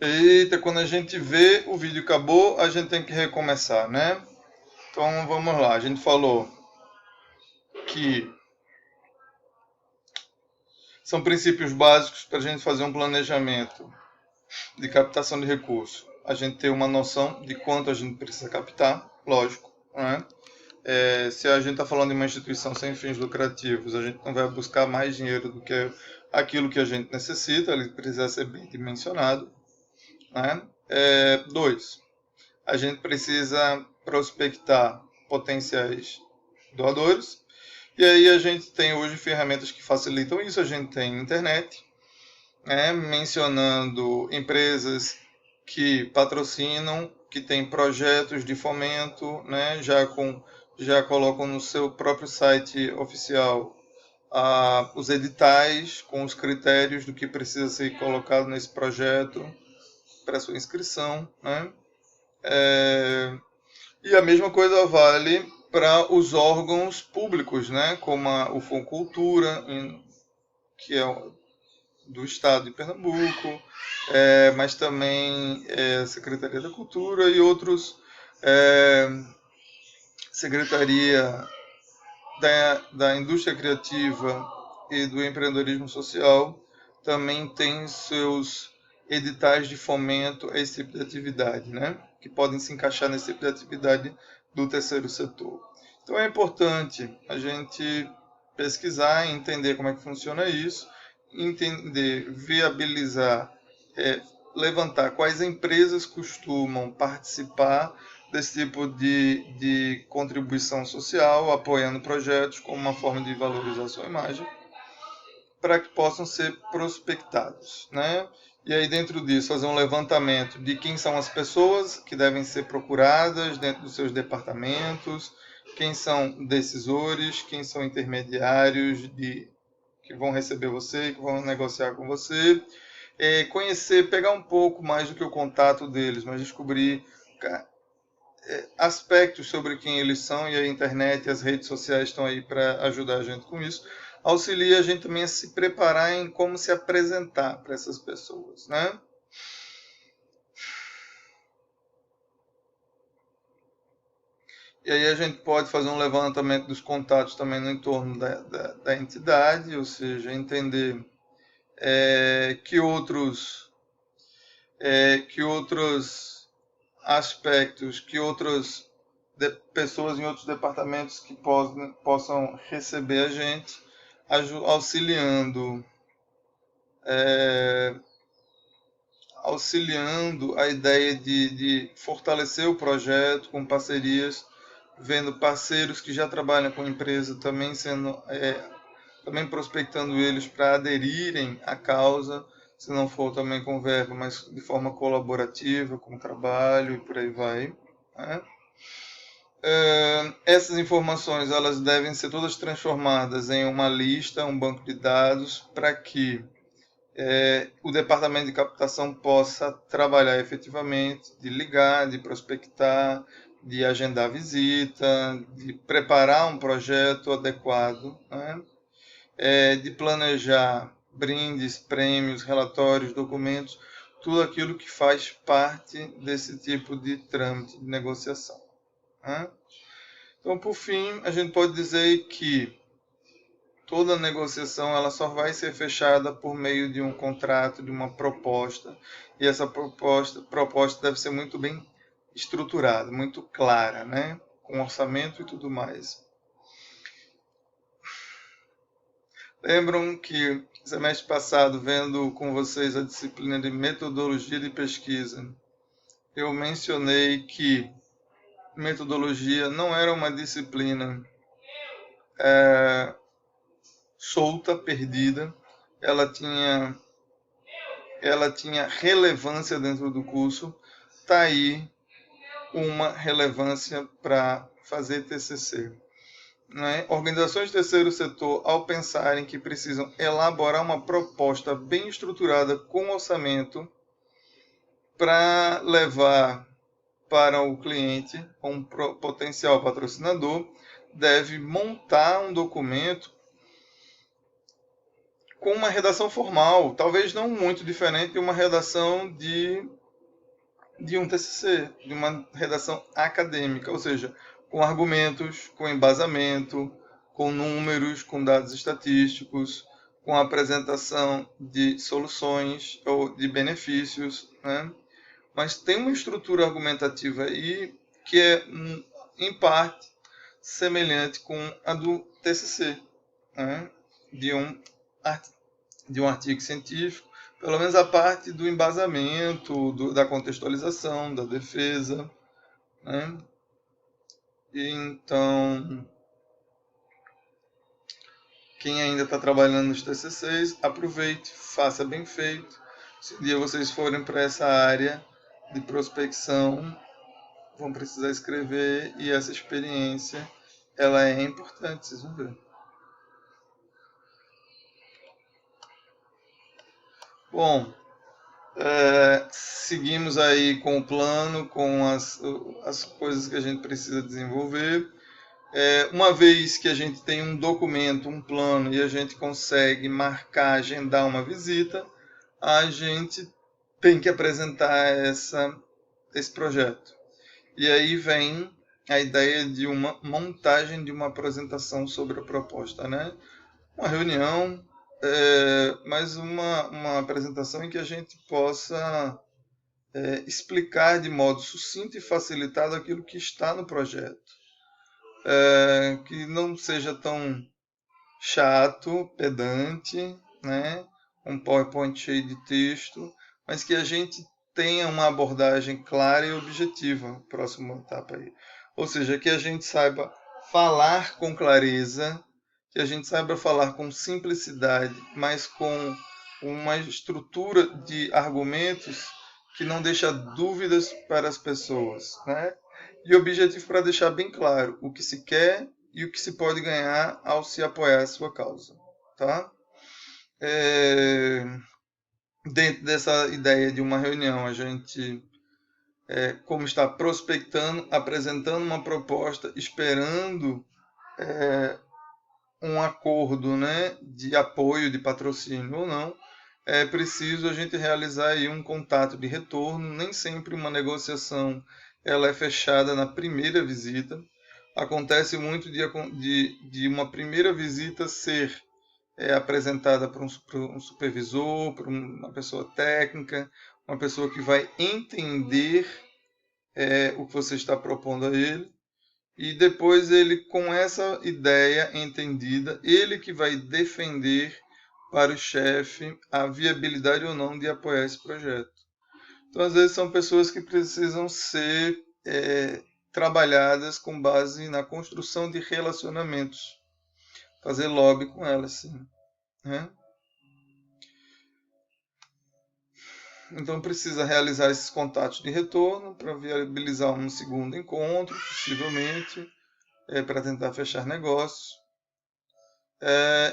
Eita, quando a gente vê o vídeo acabou, a gente tem que recomeçar, né? Então vamos lá. A gente falou que são princípios básicos para a gente fazer um planejamento de captação de recursos. A gente ter uma noção de quanto a gente precisa captar, lógico, né? Se a gente está falando de uma instituição sem fins lucrativos, a gente não vai buscar mais dinheiro do que aquilo que a gente necessita, ele precisa ser bem dimensionado, né? Dois, a gente precisa prospectar potenciais doadores. E aí a gente tem hoje ferramentas que facilitam isso. A gente tem internet, né, mencionando empresas que patrocinam, que têm projetos de fomento, né, já colocam no seu próprio site oficial os editais com os critérios do que precisa ser colocado nesse projeto para sua inscrição, né? E a mesma coisa vale para os órgãos públicos, né? Como o Foncultura, que é do Estado de Pernambuco, mas também a Secretaria da Cultura e outros, é, Secretaria da Indústria Criativa e do Empreendedorismo Social, também tem seus editais de fomento a esse tipo de atividade, né? Que podem se encaixar nesse tipo de atividade do terceiro setor. Então é importante a gente pesquisar e entender como é que funciona isso, entender, viabilizar, é, levantar quais empresas costumam participar desse tipo de contribuição social, apoiando projetos como uma forma de valorizar sua imagem, para que possam ser prospectados, né? E aí dentro disso fazer um levantamento de quem são as pessoas que devem ser procuradas dentro dos seus departamentos, quem são decisores, quem são intermediários que vão receber você, que vão negociar com você, conhecer, pegar um pouco mais do que o contato deles, mas descobrir aspectos sobre quem eles são, e a internet e as redes sociais estão aí para ajudar a gente com isso. Auxilia a gente também a se preparar em como se apresentar para essas pessoas, né? E aí a gente pode fazer um levantamento dos contatos também no entorno da entidade, ou seja, entender que outros aspectos, que outras pessoas em outros departamentos que possam receber a gente, auxiliando, é, auxiliando a ideia de fortalecer o projeto com parcerias, vendo parceiros que já trabalham com a empresa também também prospectando eles para aderirem à causa, se não for também com verba, mas de forma colaborativa, com trabalho e por aí vai, né? Essas informações elas devem ser todas transformadas em uma lista, um banco de dados, para que o departamento de captação possa trabalhar efetivamente, de ligar, de prospectar, de agendar visita, de preparar um projeto adequado, né? De planejar brindes, prêmios, relatórios, documentos, tudo aquilo que faz parte desse tipo de trâmite de negociação, né? Então, por fim, a gente pode dizer que toda negociação ela só vai ser fechada por meio de um contrato, de uma proposta, e essa proposta deve ser muito bem estruturada, muito clara, né? Com orçamento e tudo mais. Lembram que semestre passado, vendo com vocês a disciplina de metodologia de pesquisa, eu mencionei que metodologia não era uma disciplina solta, perdida, ela tinha, ela tinha relevância dentro do curso. Está aí uma relevância para fazer TCC. Né? Organizações de terceiro setor, ao pensarem que precisam elaborar uma proposta bem estruturada com orçamento para levar para o cliente, um potencial patrocinador, deve montar um documento com uma redação formal, talvez não muito diferente de uma redação de um TCC, de uma redação acadêmica, ou seja, com argumentos, com embasamento, com números, com dados estatísticos, com apresentação de soluções ou de benefícios, né? Mas tem uma estrutura argumentativa aí que é, em parte, semelhante com a do TCC, né? de, um, de um artigo científico, pelo menos a parte do embasamento, da contextualização, da defesa. Né? Então, quem ainda está trabalhando nos TCCs, aproveite, faça bem feito. Se um dia vocês forem para essa área de prospecção, vão precisar escrever, e essa experiência ela é importante, vocês vão ver. Bom, seguimos aí com o plano, com as coisas que a gente precisa desenvolver. Uma vez que a gente tem um documento, um plano, e a gente consegue marcar, agendar uma visita, a gente tem que apresentar esse projeto. E aí vem a ideia de uma montagem de uma apresentação sobre a proposta, né? Uma reunião, mas uma apresentação em que a gente possa explicar de modo sucinto e facilitado aquilo que está no projeto. Que não seja tão chato, pedante, né? Um PowerPoint cheio de texto, mas que a gente tenha uma abordagem clara e objetiva, próxima etapa aí. Ou seja, que a gente saiba falar com clareza, que a gente saiba falar com simplicidade, mas com uma estrutura de argumentos que não deixa dúvidas para as pessoas, né? E objetivo para deixar bem claro o que se quer e o que se pode ganhar ao se apoiar a sua causa, tá? Dentro dessa ideia de uma reunião, a gente, como está prospectando, apresentando uma proposta, esperando um acordo, né, de apoio, de patrocínio ou não, é preciso a gente realizar aí um contato de retorno. Nem sempre uma negociação ela é fechada na primeira visita. Acontece muito de uma primeira visita ser apresentada por um supervisor, por uma pessoa técnica, uma pessoa que vai entender o que você está propondo a ele, e depois ele, com essa ideia entendida, ele que vai defender para o chefe a viabilidade ou não de apoiar esse projeto. Então, às vezes, são pessoas que precisam ser trabalhadas com base na construção de relacionamentos. Fazer lobby com elas, sim. Né? Então, precisa realizar esses contatos de retorno para viabilizar um segundo encontro, possivelmente, para tentar fechar negócios.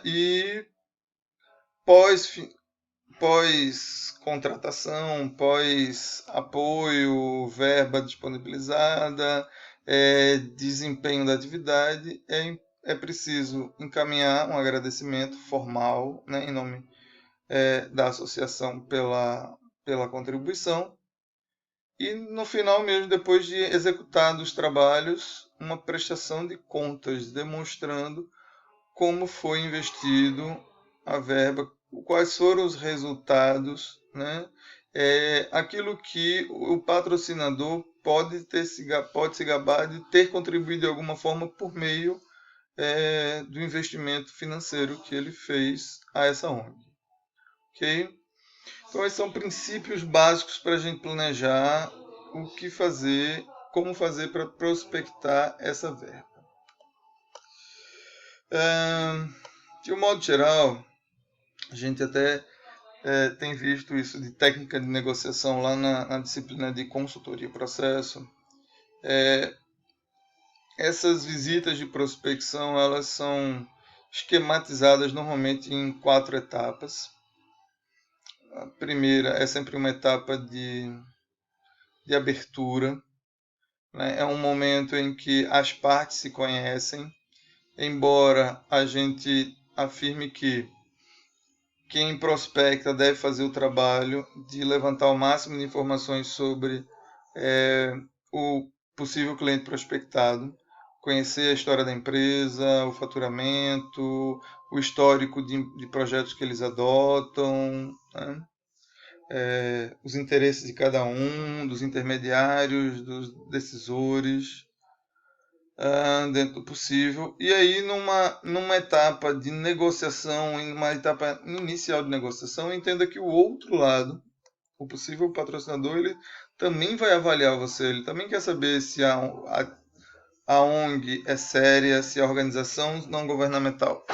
E pós-contratação, pós-apoio, verba disponibilizada, desempenho da atividade, é preciso encaminhar um agradecimento formal, né, em nome da associação pela contribuição, e no final mesmo, depois de executados os trabalhos, uma prestação de contas demonstrando como foi investido a verba, quais foram os resultados, né? Aquilo que o patrocinador pode se gabar de ter contribuído de alguma forma por meio do investimento financeiro que ele fez a essa ONG. Ok? Então, esses são princípios básicos para a gente planejar o que fazer, como fazer para prospectar essa verba. De um modo geral, a gente até tem visto isso de técnica de negociação lá na disciplina de consultoria e processo. Essas visitas de prospecção, elas são esquematizadas normalmente em 4 etapas. A primeira é sempre uma etapa de abertura, né? É um momento em que as partes se conhecem, embora a gente afirme que quem prospecta deve fazer o trabalho de levantar o máximo de informações sobre o possível cliente prospectado, conhecer a história da empresa, o faturamento, o histórico de projetos que eles adotam, né? Os interesses de cada um, dos intermediários, dos decisores, dentro do possível. E aí, numa etapa de negociação, em uma etapa inicial de negociação, entenda que o outro lado, o possível patrocinador, ele também vai avaliar você, ele também quer saber se a ONG é séria, se a organização não governamental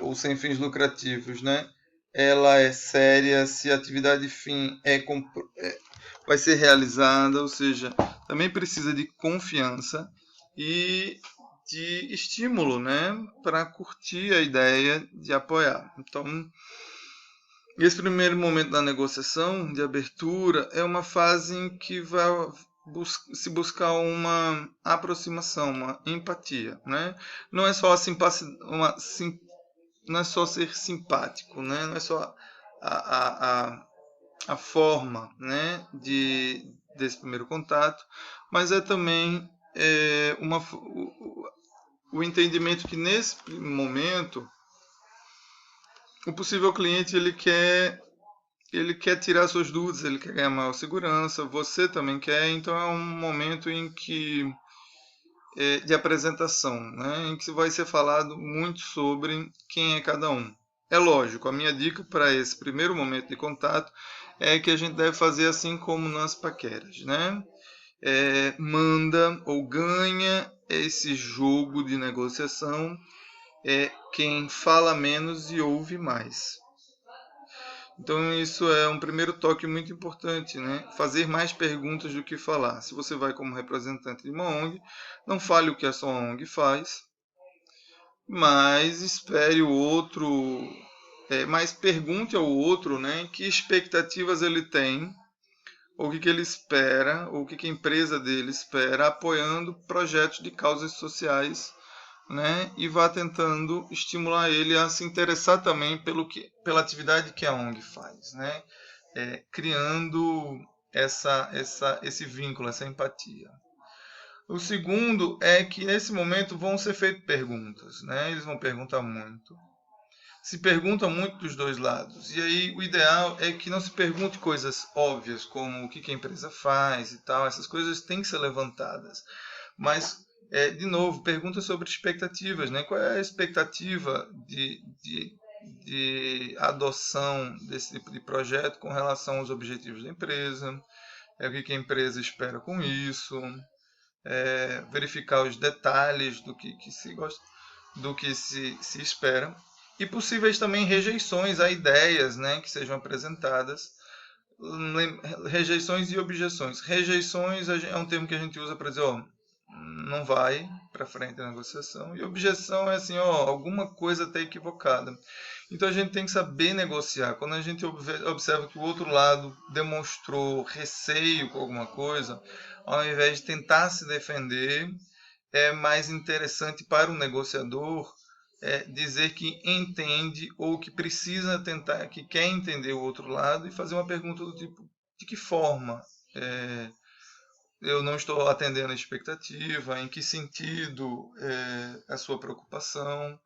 ou sem fins lucrativos, né, ela é séria, se a atividade fim vai ser realizada, ou seja, também precisa de confiança e de estímulo, né, para curtir a ideia de apoiar. Então, esse primeiro momento da negociação, de abertura, é uma fase em que vai se buscar uma aproximação, uma empatia, né? Não é só a simpatia, não é só ser simpático, né? Não é só a forma, né, desse primeiro contato, mas é também o entendimento que nesse momento o possível cliente ele quer tirar suas dúvidas, ele quer ganhar maior segurança, você também quer, então é um momento em que de apresentação, né, em que vai ser falado muito sobre quem é cada um. É lógico, a minha dica para esse primeiro momento de contato é que a gente deve fazer assim como nas paqueras, né? Manda ou ganha esse jogo de negociação quem fala menos e ouve mais. Então isso é um primeiro toque muito importante, né? Fazer mais perguntas do que falar. Se você vai como representante de uma ONG, não fale o que a sua ONG faz, mas espere o outro, mas pergunte ao outro, né, que expectativas ele tem, ou o que ele espera, ou o que a empresa dele espera, apoiando projetos de causas sociais, né, e vá tentando estimular ele a se interessar também pela atividade que a ONG faz, né, criando esse vínculo, essa empatia. O segundo é que nesse momento vão ser feitas perguntas, né, eles vão perguntar muito. Se pergunta muito dos dois lados. E aí o ideal é que não se pergunte coisas óbvias, como o que a empresa faz e tal. Essas coisas têm que ser levantadas. Mas, de novo, pergunta sobre expectativas, né? Qual é a expectativa de adoção desse tipo de projeto com relação aos objetivos da empresa? O que a empresa espera com isso? Verificar os detalhes do que se gosta, do que se espera, e possíveis também rejeições a ideias, né, que sejam apresentadas. Rejeições e objeções. Rejeições é um termo que a gente usa para dizer, não vai para frente a negociação. E objeção é assim, alguma coisa está equivocada. Então a gente tem que saber negociar. Quando a gente observa que o outro lado demonstrou receio com alguma coisa, ao invés de tentar se defender, é mais interessante para o negociador dizer que entende ou que precisa tentar, que quer entender o outro lado e fazer uma pergunta do tipo, de que forma eu não estou atendendo a expectativa, em que sentido a sua preocupação,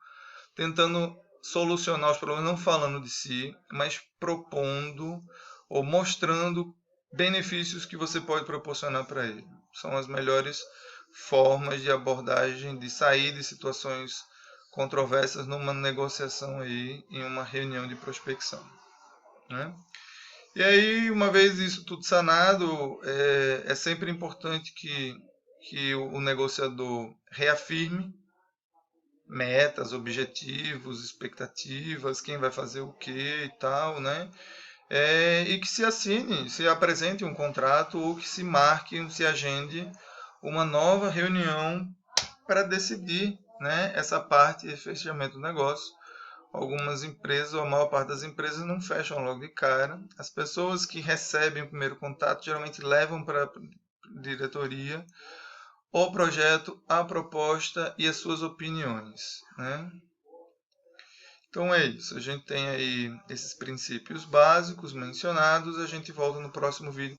tentando solucionar os problemas, não falando de si, mas propondo ou mostrando benefícios que você pode proporcionar para ele. São as melhores formas de abordagem, de sair de situações controversas numa negociação aí, em uma reunião de prospecção, né? E aí, uma vez isso tudo sanado, é sempre importante que o negociador reafirme metas, objetivos, expectativas, quem vai fazer o que e tal, né? E que se assine, se apresente um contrato ou que se marque, se agende uma nova reunião para decidir, né, essa parte de fechamento do negócio. Algumas empresas, ou a maior parte das empresas, não fecham logo de cara. As pessoas que recebem o primeiro contato geralmente levam para a diretoria o projeto, a proposta e as suas opiniões, né? Então é isso, a gente tem aí esses princípios básicos mencionados, a gente volta no próximo vídeo